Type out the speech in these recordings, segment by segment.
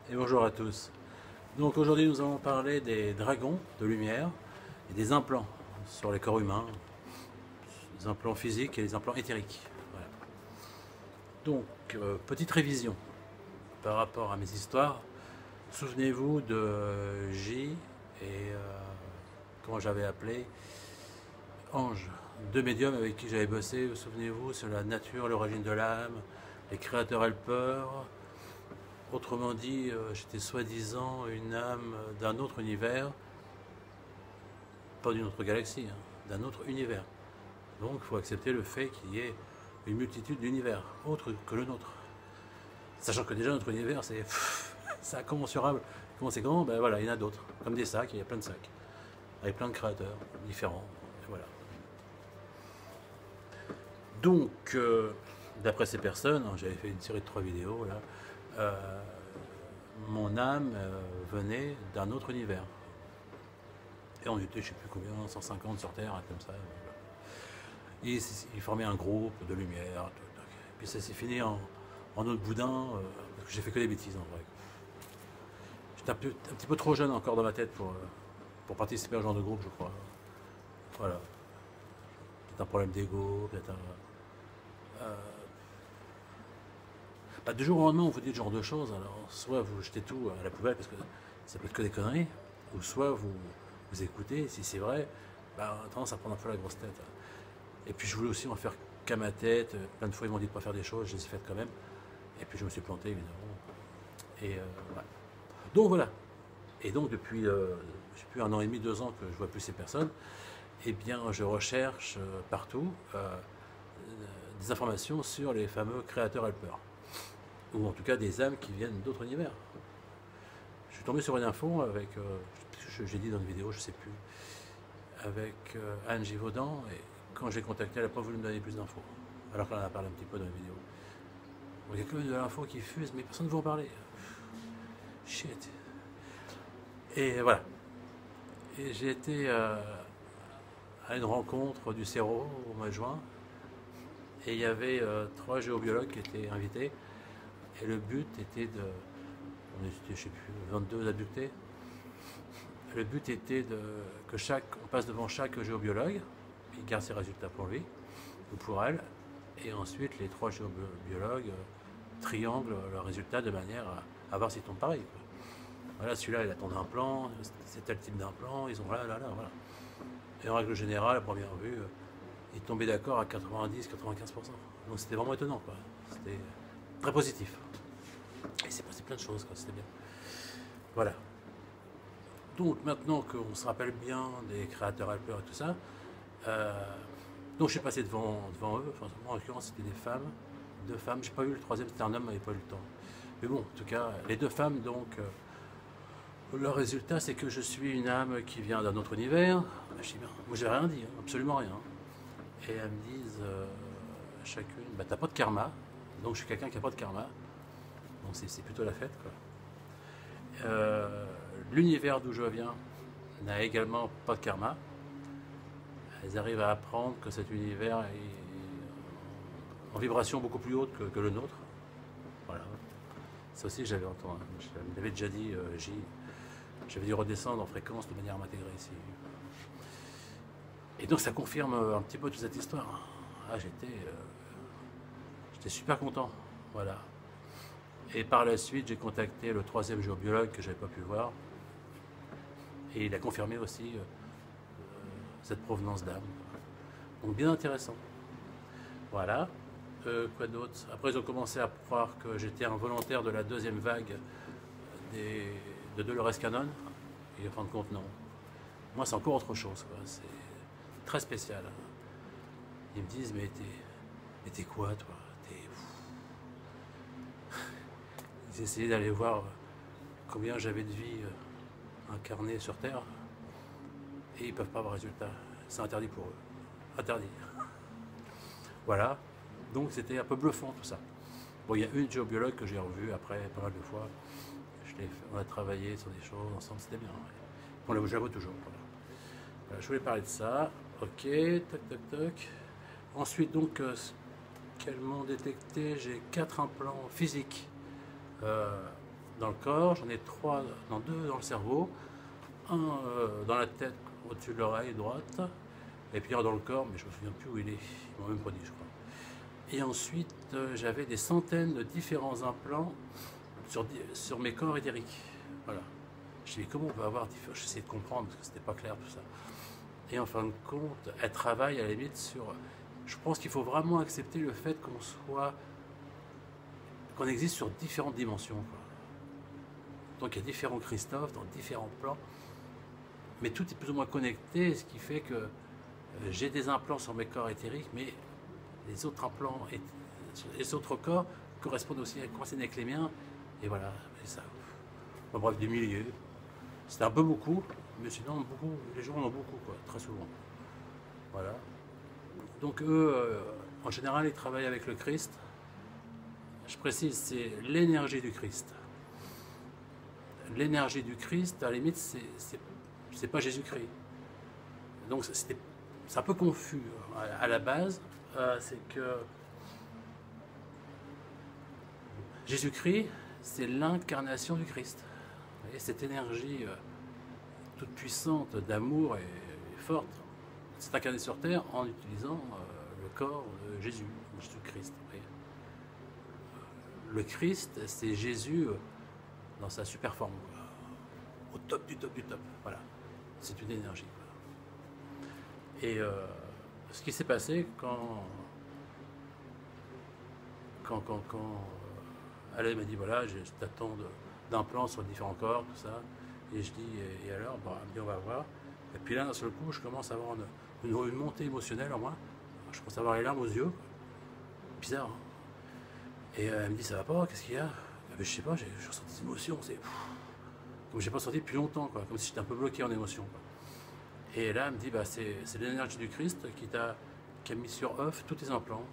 Et bonjour à tous. Donc aujourd'hui nous allons parler des dragons de lumière et des implants sur les corps humains, les implants physiques et les implants éthériques. Voilà. Donc, petite révision par rapport à mes histoires. Souvenez-vous de J et comment j'avais appelé Ange, deux médiums avec qui j'avais bossé. Souvenez-vous sur la nature, l'origine de l'âme, les créateurs helpers. Autrement dit, j'étais soi-disant une âme d'un autre univers, pas d'une autre galaxie, hein, d'un autre univers. Donc il faut accepter le fait qu'il y ait une multitude d'univers, autres que le nôtre. Sachant que déjà notre univers, c'est incommensurable. Comment c'est grand? Ben voilà, il y en a d'autres, comme des sacs, il y a plein de sacs, avec plein de créateurs différents. Et voilà. Donc, d'après ces personnes, hein, j'avais fait une série de 3 vidéos là. Mon âme venait d'un autre univers. Et on était, je ne sais plus combien, 150 sur Terre, comme ça. Et ils formaient un groupe de lumière. Et puis ça s'est fini en autre boudin, parce que j'ai fait que des bêtises en vrai. J'étais un petit peu trop jeune encore dans ma tête pour participer à ce genre de groupe, je crois. Voilà. Peut-être un problème d'ego, peut-être un... du jour au lendemain, on vous dit ce genre de choses, alors soit vous jetez tout à la poubelle parce que ça peut être que des conneries, ou soit vous écoutez, si c'est vrai, tendance à prendre un peu la grosse tête. Et puis je voulais aussi en faire qu'à ma tête, plein de fois ils m'ont dit de ne pas faire des choses, je les ai faites quand même, et puis je me suis planté évidemment. Et voilà. Donc voilà. Et donc depuis, je sais plus, 1 an et demi, 2 ans que je vois plus ces personnes, eh bien je recherche partout des informations sur les fameux créateurs helpers. Ou en tout cas des âmes qui viennent d'autres univers. Je suis tombé sur une info avec, j'ai dit dans une vidéo, je ne sais plus, avec Anne Givaudan, et quand j'ai contacté, elle n'a pas voulu me donner plus d'infos, alors qu'elle en a parlé un petit peu dans la vidéo. Bon, il y a quand même de l'info qui fuse, mais personne ne veut en parler. Shit. Et voilà. Et j'ai été à une rencontre du CERO au mois de juin, et il y avait 3 géobiologues qui étaient invités. Et le but était on était, je ne sais plus, 22 abductés. Le but était on passe devant chaque géobiologue, il garde ses résultats pour lui ou pour elle, et ensuite les 3 géobiologues trianglent leurs résultats de manière à voir s'ils tombent pareil. Voilà, celui-là il a ton implant, c'est tel type d'implant, ils ont voilà. Et en règle générale, à première vue, ils tombaient d'accord à 90-95%. Donc c'était vraiment étonnant, quoi. C'était très positif. Et c'est passé plein de choses, c'était bien. Voilà. Donc maintenant qu'on se rappelle bien des créateurs helpers et tout ça, donc je suis passé devant eux, enfin en l'occurrence c'était des femmes, 2 femmes, j'ai pas eu le troisième, c'était un homme, mais n'avait pas eu le temps. Mais bon, en tout cas, les 2 femmes, donc, le résultat c'est que je suis une âme qui vient d'un autre univers. Je dis bien, moi j'ai rien dit, hein, absolument rien. Et elles me disent, chacune, t'as pas de karma, donc je suis quelqu'un qui n'a pas de karma. Donc c'est plutôt la fête, quoi. L'univers d'où je viens n'a également pas de karma. Elles arrivent à apprendre que cet univers est en vibration beaucoup plus haute que le nôtre. Voilà. Ça aussi, j'avais entendu. Je l'avais déjà dit, j'avais dû redescendre en fréquence de manière à m'intégrer ici. Et donc ça confirme un petit peu toute cette histoire. Ah, j'étais super content. Voilà. Et par la suite, j'ai contacté le 3e géobiologue que je n'avais pas pu voir. Et il a confirmé aussi cette provenance d'âme. Donc bien intéressant. Voilà. Quoi d'autre? Après, ils ont commencé à croire que j'étais un volontaire de la 2e vague de Dolores Cannon. Et en fin de compte, non. Moi, c'est encore autre chose, quoi. C'est très spécial. Ils me disent, mais t'es quoi, toi? Ils essayaient d'aller voir combien j'avais de vie incarnée sur Terre, et ils ne peuvent pas avoir résultat. C'est interdit pour eux. Interdit. Voilà. Donc c'était un peu bluffant tout ça. Bon, il y a une géobiologue que j'ai revue après pas mal de fois. On a travaillé sur des choses ensemble, c'était bien. On la voit toujours. Voilà, je voulais parler de ça. Ok, tac. Ensuite, donc, qu'elles m'ont détecté, j'ai 4 implants physiques. dans le corps, j'en ai 3, non 2 dans le cerveau, un dans la tête au-dessus de l'oreille droite, et puis un dans le corps, mais je ne me souviens plus où il est, ils m'ont même pas dit je crois. Et ensuite j'avais des centaines de différents implants sur mes corps éthériques. Voilà. Je me dis comment on peut avoir différents. J'essayais de comprendre parce que c'était pas clair tout ça. Et en fin de compte, elle travaille à la limite sur. Je pense qu'il faut vraiment accepter le fait qu'on existe sur différentes dimensions, quoi. Donc il y a différents Christophe dans différents plans, mais tout est plus ou moins connecté, ce qui fait que j'ai des implants sur mes corps éthériques, mais les autres implants et les autres corps coïncident avec les miens, et voilà, c'est ça. Bon, bref, des milliers. C'était un peu beaucoup, mais sinon beaucoup, les gens en ont beaucoup, quoi, très souvent. Voilà. Donc eux, en général, ils travaillent avec le Christ. Je précise, c'est l'énergie du Christ. L'énergie du Christ, à la limite, c'est pas Jésus-Christ. Donc c'est un peu confus à la base. C'est que Jésus-Christ, c'est l'incarnation du Christ. Vous voyez, cette énergie toute puissante d'amour et forte, c'est incarné sur terre en utilisant le corps de Jésus, Jésus-Christ. Le Christ, c'est Jésus dans sa super forme, quoi. Au top du top du top. Voilà, c'est une énergie, quoi. Et ce qui s'est passé quand elle m'a dit voilà, je t'attends d'implants sur différents corps, tout ça. Et je dis et alors, bah, on va voir. Et puis là, d'un seul coup, je commence à avoir une montée émotionnelle en moi. Je commence à avoir les larmes aux yeux. Bizarre. Hein. Et elle me dit ça va pas, qu'est-ce qu'il y a? Je sais pas, j'ai ressenti des émotions, c'est comme j'ai pas senti depuis longtemps, quoi, comme si j'étais un peu bloqué en émotion, quoi. Et là, elle me dit bah c'est l'énergie du Christ qui a mis sur off tous tes implants.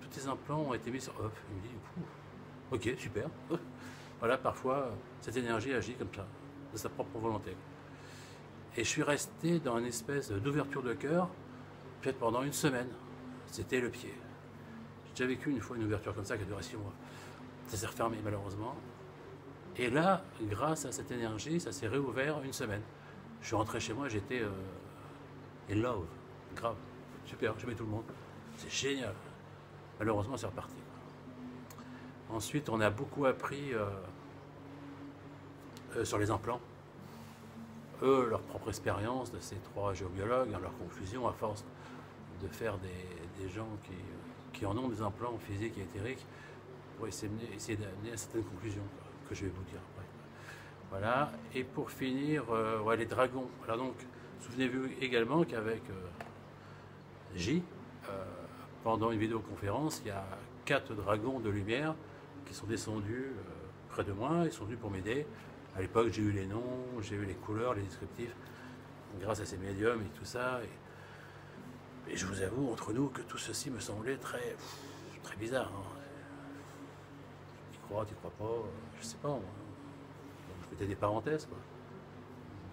Tous tes implants ont été mis sur off. Elle me dit ok, super. Voilà, parfois cette énergie agit comme ça, de sa propre volonté. Et je suis resté dans une espèce d'ouverture de cœur, faite pendant une semaine. C'était le pied. J'ai déjà vécu une fois une ouverture comme ça qui a duré 6 mois. Ça s'est refermé malheureusement. Et là, grâce à cette énergie, ça s'est réouvert une semaine. Je suis rentré chez moi, j'étais in love, grave, super, j'aimais tout le monde. C'est génial. Malheureusement, c'est reparti. Ensuite, on a beaucoup appris sur les implants. Eux, leur propre expérience de ces 3 géobiologues, hein, leur conclusion à force de faire des gens qui en ont des implants physiques et éthériques pour essayer d'amener à certaines conclusions, quoi, que je vais vous dire après. Voilà, et pour finir, ouais, les dragons. Alors donc, souvenez-vous également qu'avec J, pendant une vidéoconférence, il y a 4 dragons de lumière qui sont descendus près de moi, ils sont venus pour m'aider. À l'époque, j'ai eu les noms, j'ai eu les couleurs, les descriptifs, grâce à ces médiums et tout ça. Et je vous avoue, entre nous, que tout ceci me semblait très bizarre. Hein. Tu crois pas, je sais pas. Moi. Je mettais des parenthèses, quoi.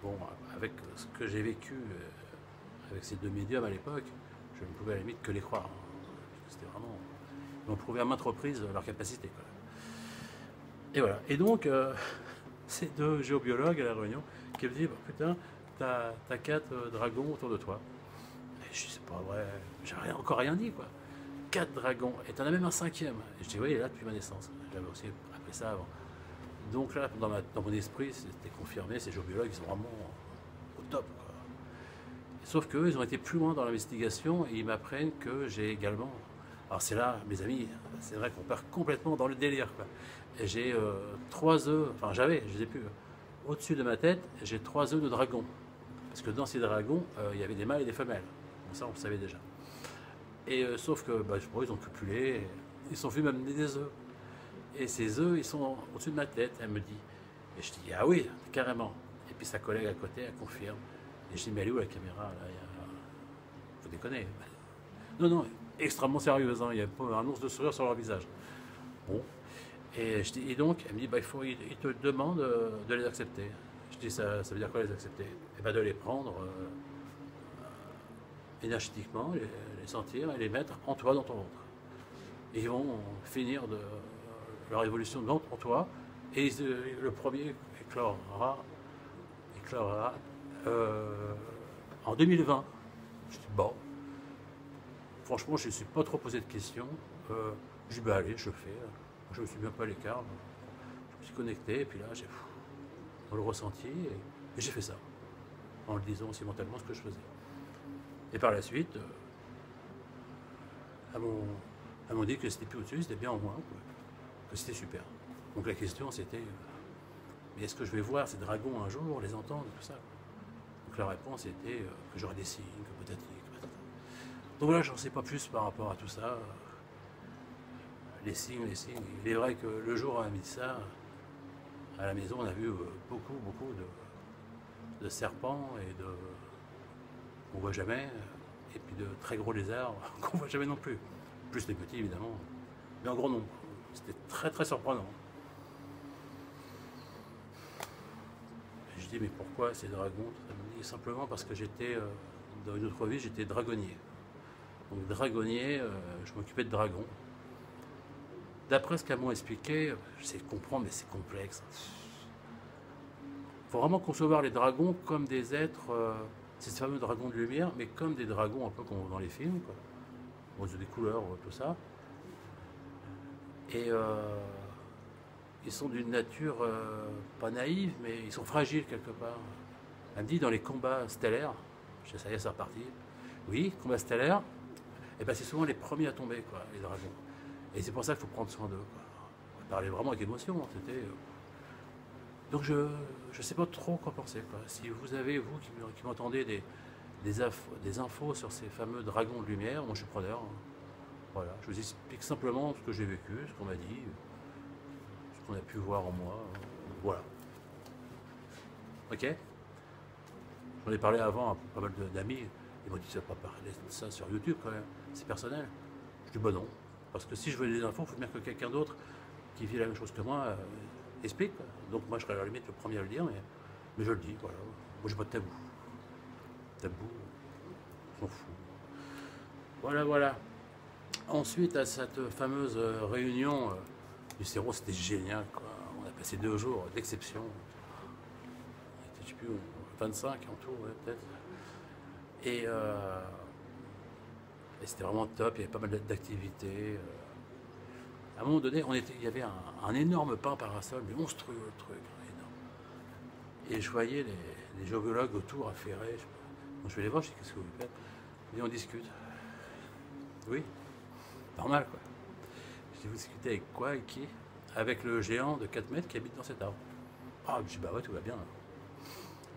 Bon, avec ce que j'ai vécu avec ces 2 médiums à l'époque, je ne pouvais à la limite que les croire. Hein. C'était vraiment... Ils m'ont prouvé à maintes reprises leur capacité, quoi. Et voilà. Et donc, ces 2 géobiologues à la réunion qui me disent bah, putain, t'as 4 dragons autour de toi. Et je dis c'est pas vrai, j'ai encore rien dit, quoi. 4 dragons, et t'en as même un 5e. Et je dis oui, il est là depuis ma naissance. J'avais aussi appris ça avant. Donc là, dans mon esprit, c'était confirmé, ces géobiologues, ils sont vraiment au top, quoi. Sauf qu'eux, ils ont été plus loin dans l'investigation et ils m'apprennent que j'ai également... Alors c'est là, mes amis, c'est vrai qu'on part complètement dans le délire, quoi. Et j'ai 3 œufs, enfin j'avais, je ne sais plus, au-dessus de ma tête, j'ai 3 œufs de dragon. Parce que dans ces dragons, il y avait des mâles et des femelles. Bon, ça, on le savait déjà. Et sauf que, bah, je crois, ils ont copulé, ils sont venus m'amener des œufs. Et ces œufs, ils sont au-dessus de ma tête, elle me dit. Et je dis, ah oui, carrément. Et puis sa collègue à côté, elle confirme. Et je dis, mais elle est où la caméra là? Faut déconner. Non, extrêmement sérieuse, hein. Il y a pas un ours de sourire sur leur visage. Bon. Et, je dis, et donc, elle me dit, bah, il te demande de les accepter. Je dis, ça veut dire quoi les accepter? Et bien de les prendre énergétiquement, les sentir et les mettre en toi, dans ton ventre. Et ils vont finir leur évolution en toi Et le premier éclorera en 2020. Je dis bon, franchement, je ne me suis pas trop posé de questions. Je dis bah allez, je fais. Je me suis mis un peu à l'écart. Je me suis connecté, et puis là, j'ai le ressenti, et j'ai fait ça, en le disant aussi mentalement ce que je faisais. Et par la suite, elles m'ont dit que c'était plus au-dessus, c'était bien en moins, que c'était super. Donc la question c'était, mais est-ce que je vais voir ces dragons un jour, les entendre, tout ça? Donc la réponse était que j'aurais des signes, que peut-être. Donc là, j'en sais pas plus par rapport à tout ça. Les signes. Il est vrai que le jour où on a mis ça, à la maison, on a vu beaucoup de serpents et qu'on voit jamais, et puis de très gros lézards qu'on voit jamais non plus. Plus les petits évidemment, mais en gros nombre. C'était très très surprenant. Et je dis mais pourquoi ces dragons? Ça me dit simplement parce que j'étais, dans une autre vie, j'étais dragonnier. Donc dragonnier, je m'occupais de dragons. D'après ce qu'elles m'ont expliqué, j'essaie de comprendre, mais c'est complexe. Il faut vraiment concevoir les dragons comme des êtres, c'est ce fameux dragon de lumière, mais comme des dragons un peu comme dans les films, quoi. Bon, ils ont des couleurs, tout ça. Et ils sont d'une nature pas naïve, mais ils sont fragiles quelque part. Elle me dit dans les combats stellaires, ça y est, c'est reparti. Oui, combats stellaires, et ben c'est souvent les premiers à tomber, quoi, les dragons. Et c'est pour ça qu'il faut prendre soin d'eux. On parlait vraiment avec émotion. C'était. Donc je ne sais pas trop quoi penser. Quoi. Si vous avez, vous qui m'entendez, des infos sur ces fameux dragons de lumière, moi je suis preneur. Voilà, je vous explique simplement ce que j'ai vécu, ce qu'on m'a dit, ce qu'on a pu voir en moi. Voilà. Ok. J'en ai parlé avant à pas mal d'amis. Ils m'ont dit tu ne vas pas parler de ça sur YouTube quand même. C'est personnel. Je dis bah non. Parce que si je veux des infos, il faut bien que quelqu'un d'autre qui vit la même chose que moi explique. Donc moi, je serais à la limite le premier à le dire, mais je le dis, voilà. Moi, j'ai pas de tabou. Tabou, on s'en fout. Voilà. Ensuite, à cette fameuse réunion du CERO, c'était génial, quoi. On a passé 2 jours d'exception. Je sais plus, 25 en tout, ouais, peut-être. Et c'était vraiment top, il y avait pas mal d'activités. À un moment donné, il y avait un énorme pain parasol, mais monstrueux le truc, énorme. Et je voyais les géologues autour affairés. Donc je vais les voir, je dis qu'est-ce que vous faites? Et on discute. Oui, normal quoi. Je dis vous discutez avec quoi et qui? Avec le géant de 4 mètres qui habite dans cet arbre. Ah, je dis bah ouais, tout va bien.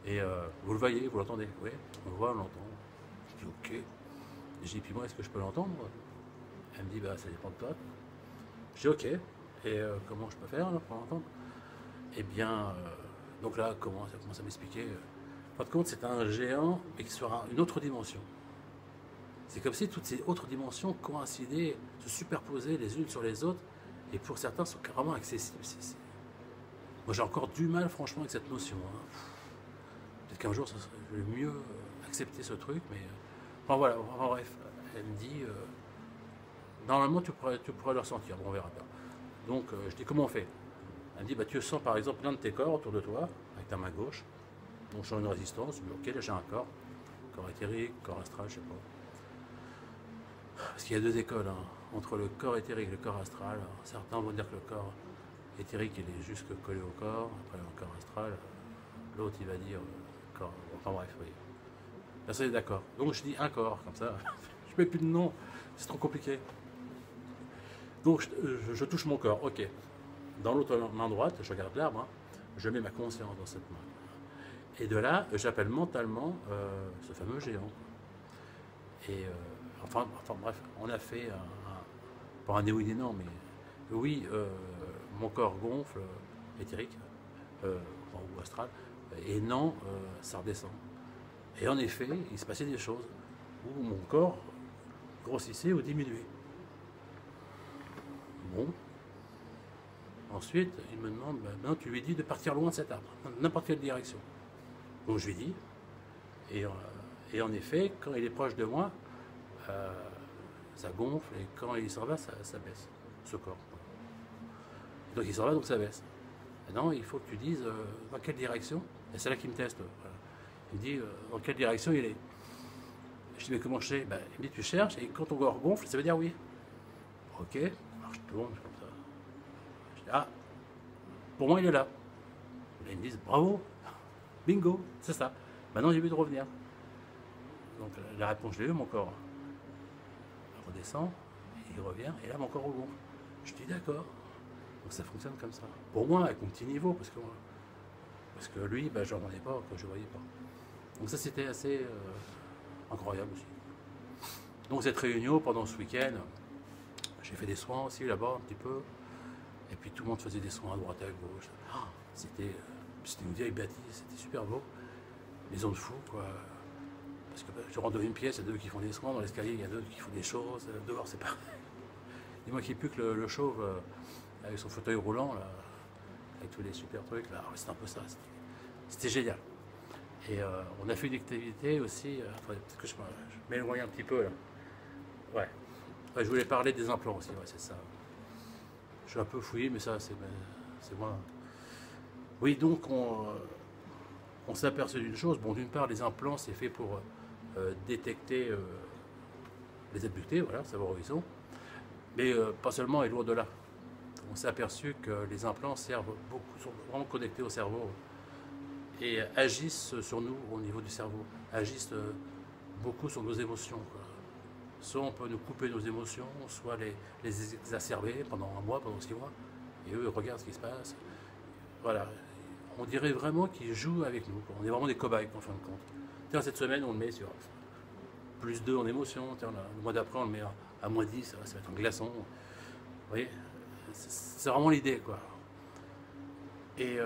Et vous le voyez, vous l'entendez? Oui, on le voit, on l'entend. Je dis ok. Je dis, puis moi, est-ce que je peux l'entendre? Elle me dit, bah, ça dépend de toi. Je dis, ok. Et comment je peux faire là, pour l'entendre? Eh bien, donc là, ça commence à m'expliquer. En fin de compte, c'est un géant, mais qui sera une autre dimension. C'est comme si toutes ces autres dimensions coïncidaient, se superposaient les unes sur les autres, et pour certains, sont carrément accessibles. Moi, j'ai encore du mal, franchement, avec cette notion. Hein. Peut-être qu'un jour, je vais mieux accepter ce truc, mais... Enfin voilà, bref, elle me dit, normalement tu pourrais le ressentir, bon on verra bien. Donc je dis comment on fait? Elle me dit, bah, tu sens par exemple l'un de tes corps autour de toi, avec ta main gauche, donc je sens une résistance, je dis ok là j'ai un corps éthérique, corps astral, je sais pas. Parce qu'il y a 2 écoles, hein, entre le corps éthérique et le corps astral. Alors, certains vont dire que le corps éthérique il est juste collé au corps, après le corps astral, l'autre il va dire corps, enfin bref, oui. Personne n'est d'accord. Donc je dis un corps, comme ça. Je mets plus de nom, c'est trop compliqué. Donc je touche mon corps, ok. Dans l'autre main droite, je regarde l'arbre, hein, je mets ma conscience dans cette main. Et de là, j'appelle mentalement ce fameux géant. Et enfin bref, on a fait pas un oui et non, mais oui, mon corps gonfle, éthérique, ou astral, et non, ça redescend. Et en effet, il se passait des choses où mon corps grossissait ou diminuait. Bon. Ensuite, il me demande, ben, maintenant tu lui dis de partir loin de cet arbre, n'importe quelle direction. Donc je lui dis, et en effet, quand il est proche de moi, ça gonfle, et quand il s'en va, ça baisse, ce corps. Donc il s'en va, donc ça baisse. Non, il faut que tu dises dans quelle direction. Et c'est là qu'il me teste. Voilà. Il me dit dans quelle direction il est. Je dis mais comment je sais? Ben, il me dit tu cherches et quand ton corps gonfle, ça veut dire oui. Ok, alors je tourne comme ça. Je dis ah, pour moi il est là. Et ils me disent bravo, bingo, c'est ça. Maintenant j'ai vu de revenir. Donc la réponse je l'ai eu, mon corps redescend, il revient, et là mon corps regonfle. Je dis d'accord. Donc ça fonctionne comme ça. Pour moi, avec mon petit niveau, parce que lui, ben, je n'en ai pas, que je ne voyais pas. Donc ça c'était assez incroyable aussi. Donc cette réunion, pendant ce week-end, j'ai fait des soins aussi là-bas un petit peu. Et puis tout le monde faisait des soins à droite et à gauche. Ah, c'était une vieille bâtisse, c'était super beau. Maison de fou, quoi. Parce que je rentre dans une pièce, il y a deux qui font des soins, dans l'escalier, il y a deux qui font des choses, dehors c'est pareil. Et moi qui ai plus que le chauve avec son fauteuil roulant, là, avec tous les super trucs, là, c'était un peu ça. C'était génial. Et on a fait une activité aussi, peut-être que je m'éloigne un petit peu là. Ouais. Ouais, je voulais parler des implants aussi, ouais, c'est ça. Je suis un peu fouillé, mais ça, c'est moi. Oui, donc on s'est aperçu d'une chose. Bon, d'une part, les implants, c'est fait pour détecter les abductés, voilà, savoir où ils sont. Mais pas seulement et loin de là. On s'est aperçu que les implants servent beaucoup, sont vraiment connectés au cerveau et agissent sur nous au niveau du cerveau, agissent beaucoup sur nos émotions, quoi. Soit on peut nous couper nos émotions, soit les exacerber pendant un mois, pendant 6 mois, et eux regardent ce qui se passe. Voilà, on dirait vraiment qu'ils jouent avec nous, quoi. On est vraiment des cobayes en fin de compte. Tiens, cette semaine on le met sur +2 en émotion, tiens, là, le mois d'après on le met à -10, ça va être un glaçon. Vous voyez, c'est vraiment l'idée, quoi. Et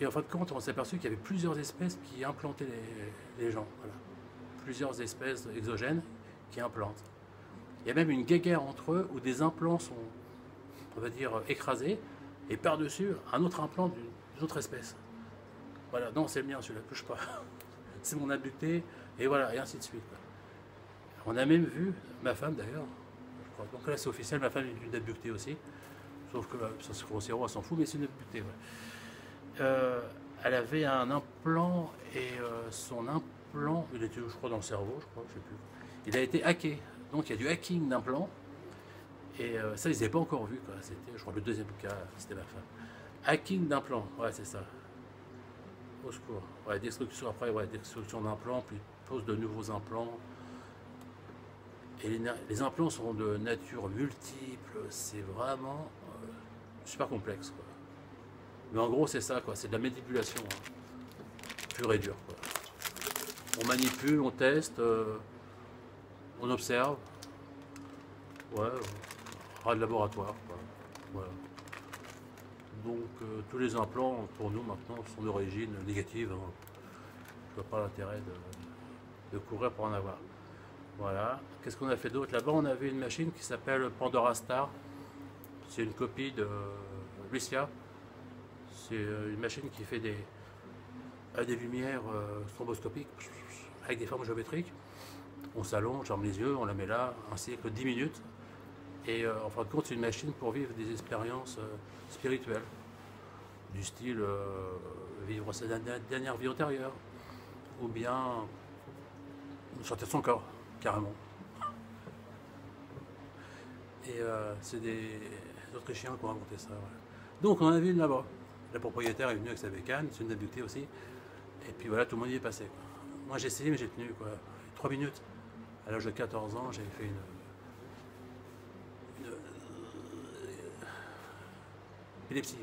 en fin de compte, on s'est aperçu qu'il y avait plusieurs espèces qui implantaient les gens. Voilà. Plusieurs espèces exogènes qui implantent. Il y a même une guéguerre entre eux où des implants sont, on va dire, écrasés, et par-dessus, un autre implant d'une autre espèce. Voilà, non, c'est le mien, celui-là, touche pas. C'est mon abducté, et voilà, et ainsi de suite, quoi. On a même vu, ma femme d'ailleurs, je crois, donc là c'est officiel, ma femme est une abductée aussi, sauf que ça se grossièrement, elle s'en fout, mais c'est une abductée, ouais. Elle avait un implant, et son implant, il était, je crois, dans le cerveau, je crois, je sais plus. Il a été hacké, donc il y a du hacking d'implant, et ça, ils n'avaient pas encore vu, quoi. C'était, je crois, le deuxième cas, c'était ma femme. Hacking d'implant, ouais, c'est ça. Au secours. Ouais, destruction après, ouais, destruction d'implants, puis pose de nouveaux implants. Et les implants sont de nature multiple, c'est vraiment super complexe, quoi. Mais en gros, c'est ça, quoi. C'est de la manipulation, hein, pure et dure, quoi. On manipule, on teste, on observe. Ouais, ras de laboratoire, quoi. Voilà. Donc, tous les implants, pour nous, maintenant, sont d'origine négative, hein. Je vois pas l'intérêt de courir pour en avoir. Voilà. Qu'est-ce qu'on a fait d'autre? Là-bas, on avait une machine qui s'appelle Pandora Star. C'est une copie de Lucia. C'est une machine qui fait des lumières stroboscopiques avec des formes géométriques. On s'allonge, on ferme les yeux, on la met là, un cycle 10 minutes. Et en fin de compte, c'est une machine pour vivre des expériences spirituelles. Du style vivre sa dernière vie antérieure. Ou bien sortir de son corps, carrément. Et c'est des Autrichiens qui ont inventé ça. Voilà. Donc on en a vu une là-bas. La propriétaire est venue avec sa bécane, c'est une abductée aussi. Et puis voilà, tout le monde y est passé, quoi. Moi j'ai essayé, mais j'ai tenu, quoi, 3 minutes. À l'âge de 14 ans, j'avais fait une épilepsie.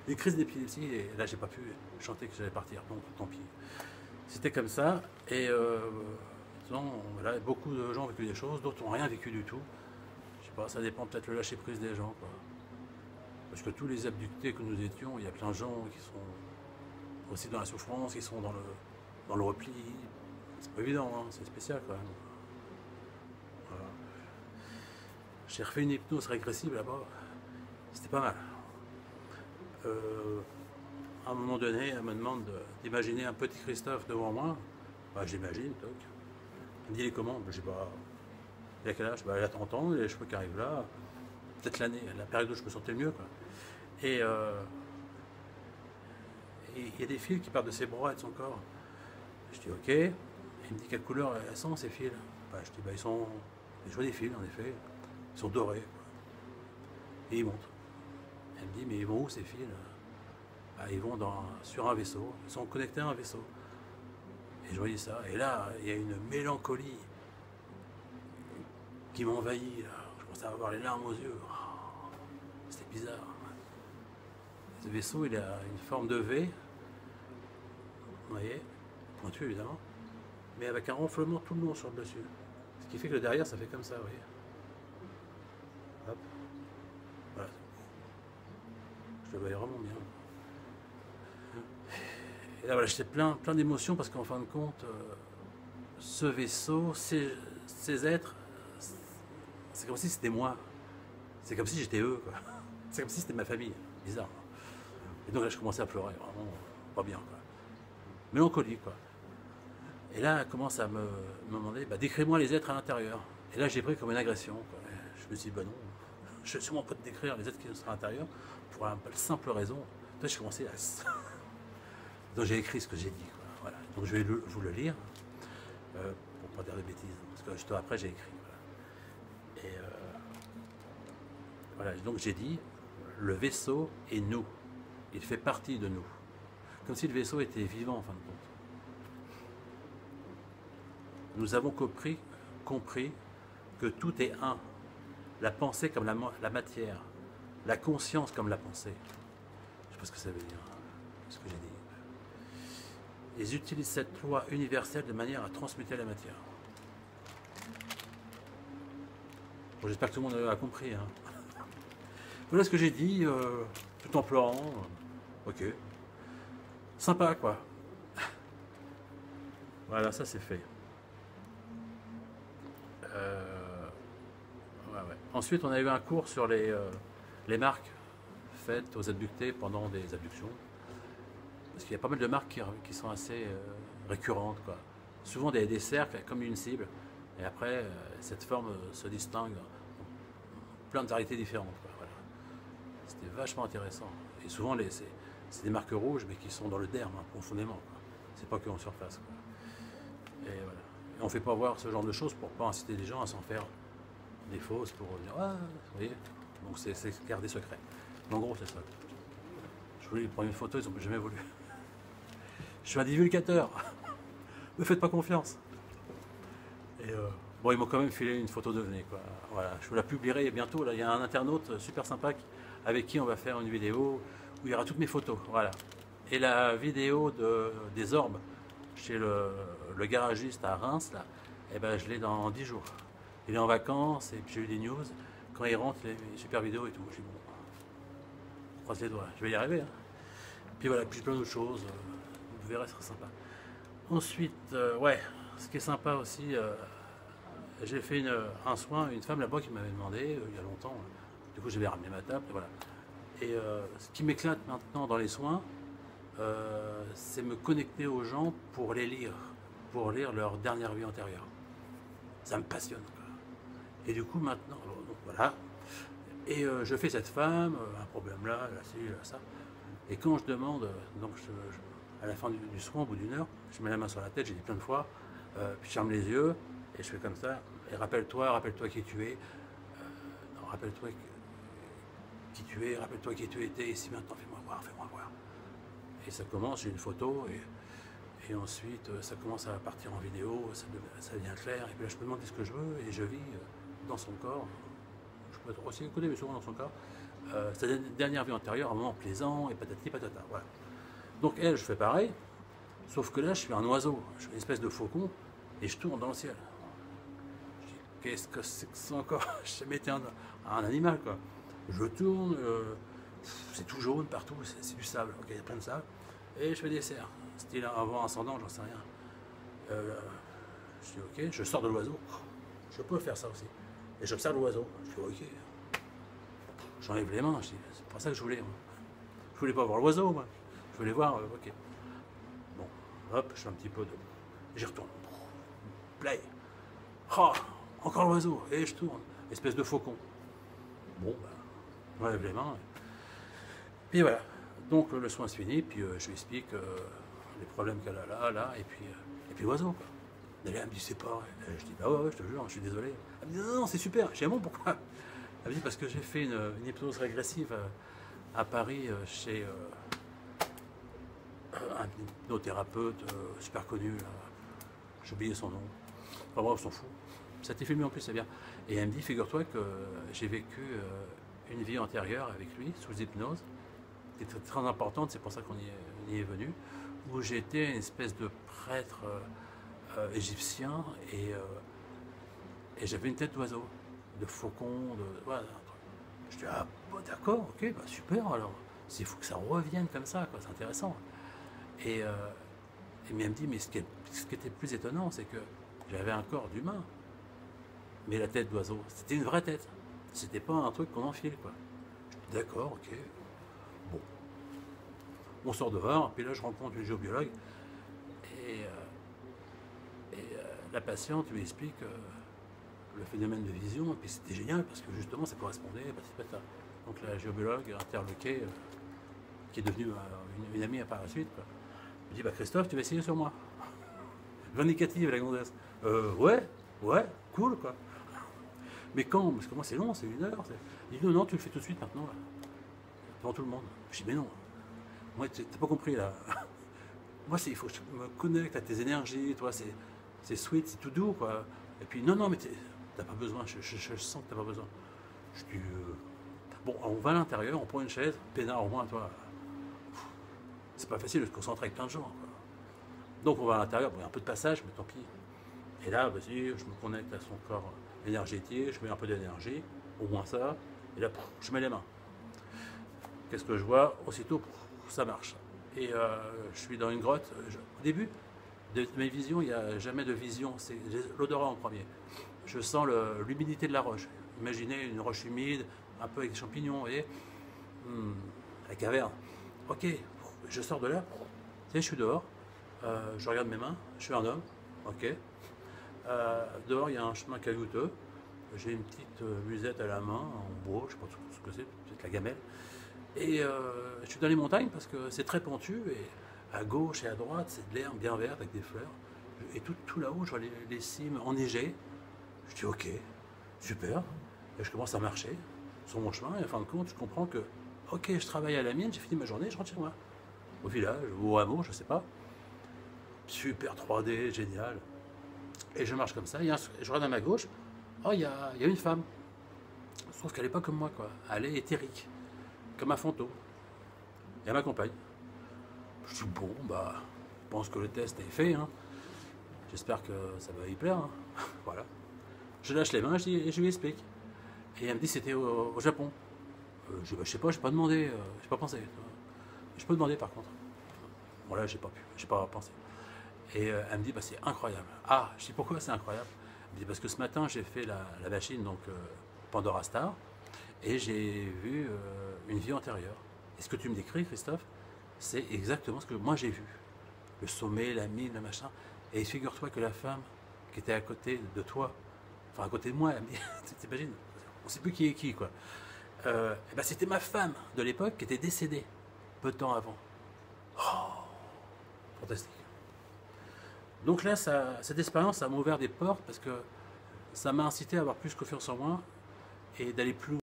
Une crise d'épilepsie, et là j'ai pas pu chanter que j'allais partir, donc tant pis. C'était comme ça, et voilà, beaucoup de gens ont vécu des choses, d'autres n'ont rien vécu du tout. Je sais pas, ça dépend peut-être le lâcher prise des gens, quoi. Parce que tous les abductés que nous étions, il y a plein de gens qui sont aussi dans la souffrance, qui sont dans le repli. C'est pas évident, hein, c'est spécial quand même. Voilà. J'ai refait une hypnose régressive là-bas, c'était pas mal. À un moment donné, elle me demande d'imaginer un petit Christophe devant moi. Bah, j'imagine, toc. Elle me dit, il est comment? Bah, je sais pas. Il a quel âge? Bah, il a 30 ans, il a les cheveux qui arrivent là. Peut-être l'année, la période où je me sentais le mieux, quoi. Et il y a des fils qui partent de ses bras et de son corps. Je dis ok. Il me dit quelle couleur elles sont ces fils. Bah, je dis bah ils sont. Je vois des fils en effet. Ils sont dorés. Quoi. Et ils montent. Elle me dit mais ils vont où ces fils? Bah, ils vont sur un vaisseau. Ils sont connectés à un vaisseau. Et je voyais ça. Et là, il y a une mélancolie qui m'envahit. Je commence à avoir les larmes aux yeux. Oh, c'était bizarre. Ce vaisseau, il a une forme de V. Vous voyez, pointu évidemment, mais avec un renflement tout le long sur le dessus. Ce qui fait que le derrière, ça fait comme ça, vous voyez. Hop. Voilà. Je le voyais vraiment bien. Et là, voilà, j'étais plein d'émotions parce qu'en fin de compte, ce vaisseau, ces êtres, c'est comme si c'était moi. C'est comme si j'étais eux, quoi. C'est comme si c'était ma famille. Bizarre. Et donc là, je commençais à pleurer, vraiment pas bien, quoi. Mélancolie, quoi. Et là, elle commence à me demander, bah, décris-moi les êtres à l'intérieur. Et là, j'ai pris comme une agression, quoi. Je me suis dit, bah non, je ne suis sûrement pas de décrire les êtres qui sont à l'intérieur pour la simple raison. Là, j'ai commencé à... Donc j'ai écrit ce que j'ai dit, quoi. Voilà. Donc je vais vous le lire, pour pas dire de bêtises, parce que juste après, j'ai écrit. Voilà. Et voilà, donc j'ai dit, le vaisseau est nous. Il fait partie de nous. Comme si le vaisseau était vivant en fin de compte. Nous avons compris que tout est un. La pensée comme la matière. La conscience comme la pensée. Je ne sais pas ce que ça veut dire, ce que j'ai dit. Ils utilisent cette loi universelle de manière à transmuter la matière. Bon, j'espère que tout le monde a compris. Hein. Voilà ce que j'ai dit, tout en pleurant. Ok. Sympa, quoi. Voilà, ça c'est fait. Ouais. Ensuite, on a eu un cours sur les marques faites aux abductés pendant des abductions. Parce qu'il y a pas mal de marques qui sont assez récurrentes, quoi. Souvent des cercles comme une cible. Et après, cette forme se distingue en plein de variétés différentes, quoi. Voilà. C'était vachement intéressant. Et souvent, c'est des marques rouges, mais qui sont dans le derme, hein, profondément. C'est pas que en surface, quoi. Et voilà. Et on ne fait pas voir ce genre de choses pour pas inciter les gens à s'en faire des fausses, pour dire ah, vous voyez. Donc c'est garder secret. Mais en gros, c'est ça. Je voulais prendre une photo, ils n'ont jamais voulu. Je suis un divulgateur. Ne faites pas confiance. Et bon, ils m'ont quand même filé une photo de Venez, quoi. Voilà, je vous la publierai bientôt. Là, il y a un internaute super sympa avec qui on va faire une vidéo où il y aura toutes mes photos. Voilà. Et la vidéo des orbes chez le garagiste à Reims, là, eh ben, je l'ai dans 10 jours. Il est en vacances et puis j'ai eu des news. Quand il rentre, il a une super vidéo et tout. Je dis bon, on croise les doigts. Je vais y arriver. Hein. Puis voilà, puis plein d'autres choses. Vous verrez, ce sera sympa. Ensuite, ouais, ce qui est sympa aussi, j'ai fait un soin à une femme là-bas qui m'avait demandé, il y a longtemps, du coup j'avais ramené ma table, et voilà. Et ce qui m'éclate maintenant dans les soins, c'est me connecter aux gens pour les lire, pour lire leur dernière vie antérieure. Ça me passionne, quoi. Et du coup maintenant, donc voilà, et je fais cette femme, un problème là, ci, là, ça. Et quand je demande, donc à la fin du soin, au bout d'une heure, je mets la main sur la tête, j'ai dit plein de fois, puis je ferme les yeux, et je fais comme ça, et rappelle-toi qui tu es, non, rappelle-toi qui tu es, rappelle-toi qui tu étais, et si maintenant, fais-moi voir. Et ça commence, j'ai une photo, et ensuite ça commence à partir en vidéo, ça devient clair, et puis là je peux demander ce que je veux, et je vis dans son corps, je peux être aussi écouté, mais souvent dans son corps, sa dernière vie antérieure, un moment plaisant, et patati patata, voilà. Donc elle, je fais pareil, sauf que là, je suis un oiseau, je suis une espèce de faucon, et je tourne dans le ciel. Je dis, qu'est-ce que c'est que ça encore? Je sais jamais été un animal, quoi. Je tourne, c'est tout jaune partout, c'est du sable, ok, il y a plein de sable, et je fais des cerfs, style avant ascendant, j'en sais rien. Je dis, ok, je sors de l'oiseau, je peux faire ça aussi. Et j'observe l'oiseau, je dis, ok. J'enlève les mains, je dis, c'est pas ça que je voulais. Moi. Je voulais pas voir l'oiseau, moi. Je voulais voir, ok. Bon, hop, je fais un petit peu de... J'y retourne. Play. Oh, encore l'oiseau. Et je tourne. Espèce de faucon. Bon, bah, j'enlève les mains. Puis voilà. Donc le soin se finit, puis je lui explique les problèmes qu'elle a là, et puis l'oiseau, quoi. Et là, elle me dit, c'est pas vrai. Et je dis, bah ouais, je te jure, je suis désolé. Elle me dit, non, non, c'est super. Je dis, ah bon, pourquoi? Elle me dit, parce que j'ai fait une hypnose régressive à Paris chez un hypnothérapeute super connu. J'ai oublié son nom. Enfin bref, on s'en fout. Ça a été filmé en plus, c'est bien. Et elle me dit, figure-toi que j'ai vécu une vie antérieure avec lui, sous hypnose, qui était très importante, c'est pour ça qu'on y est venu, où j'étais une espèce de prêtre égyptien et j'avais une tête d'oiseau, de faucon, voilà. Je dis, ah bon, d'accord, ok, bah, super alors. Il faut que ça revienne comme ça, quoi, c'est intéressant. Et, mais elle me dit, mais ce qui était plus étonnant, c'est que j'avais un corps d'humain, mais la tête d'oiseau, c'était une vraie tête. C'était pas un truc qu'on enfile, quoi. Je dis, d'accord, ok. Bon. On sort dehors, puis là je rencontre une géobiologue, et la patiente lui explique le phénomène de vision, et puis c'était génial, parce que justement ça correspondait. Donc la géobiologue interloquée, qui est devenue une amie par la suite, quoi, me dit, bah Christophe, tu vas essayer sur moi. Vindicative la gonzesse. Ouais, cool, quoi. Mais quand? Parce que moi c'est long, c'est 1 heure. Il dit, non, tu le fais tout de suite maintenant, là, devant tout le monde. Je dis, mais non, moi t'as pas compris là. Moi il faut que je me connecte à tes énergies, toi c'est sweet, c'est tout doux, quoi. Et puis non, mais t'as pas besoin, je sens que t'as pas besoin. Je dis, bon, on va à l'intérieur, on prend une chaise, peinard au moins, toi. C'est pas facile de se concentrer avec plein de gens, quoi. Donc on va à l'intérieur, bon, il y a un peu de passage, mais tant pis. Et là, vas-y, je me connecte à son corps énergétique, je mets un peu d'énergie, au moins ça, et là, je mets les mains. Qu'est-ce que je vois? Aussitôt, ça marche. Et je suis dans une grotte. Au début de mes visions, il n'y a jamais de vision, c'est l'odorat en premier. Je sens l'humidité de la roche. Imaginez une roche humide, un peu avec des champignons, et la caverne. Ok, je sors de là, je suis dehors, je regarde mes mains, je suis un homme, ok. Dehors, il y a un chemin caillouteux, j'ai une petite musette à la main, en bois, je ne sais pas ce que c'est, peut-être la gamelle. Et je suis dans les montagnes parce que c'est très pentu, et à gauche et à droite, c'est de l'herbe bien verte avec des fleurs. Et tout là-haut, je vois les cimes enneigées. Je dis, ok, super. Et je commence à marcher sur mon chemin, et en fin de compte, je comprends que, ok, je travaille à la mine, j'ai fini ma journée, je rentre chez moi. Au village, ou au hameau, je sais pas. Super 3D, génial. Et je marche comme ça, et je regarde à ma gauche, oh, il y a une femme. Sauf qu'elle n'est pas comme moi, quoi. Elle est éthérique, comme un fantôme. Et elle m'accompagne. Je dis, bon, bah, je pense que le test est fait, hein. J'espère que ça va y plaire, hein. Voilà. Je lâche les mains, et je lui explique. Et elle me dit, c'était au Japon. Je dis, bah, je sais pas, j'ai pas demandé, j'ai pas pensé. Je peux demander, par contre. Bon, là, j'ai pas pensé. Et elle me dit, bah, c'est incroyable. Ah, je dis, pourquoi c'est incroyable? Elle me dit, parce que ce matin, j'ai fait la machine, donc Pandora Star, et j'ai vu une vie antérieure. Et ce que tu me décris, Christophe, c'est exactement ce que moi j'ai vu. Le sommet, la mine, le machin. Et figure-toi que la femme qui était à côté de toi, enfin à côté de moi, t'imagines, on ne sait plus qui est qui, quoi. Et ben, c'était ma femme de l'époque qui était décédée peu de temps avant. Oh, fantastique. Donc là, cette expérience, ça m'a ouvert des portes parce que ça m'a incité à avoir plus confiance en moi et d'aller plus loin.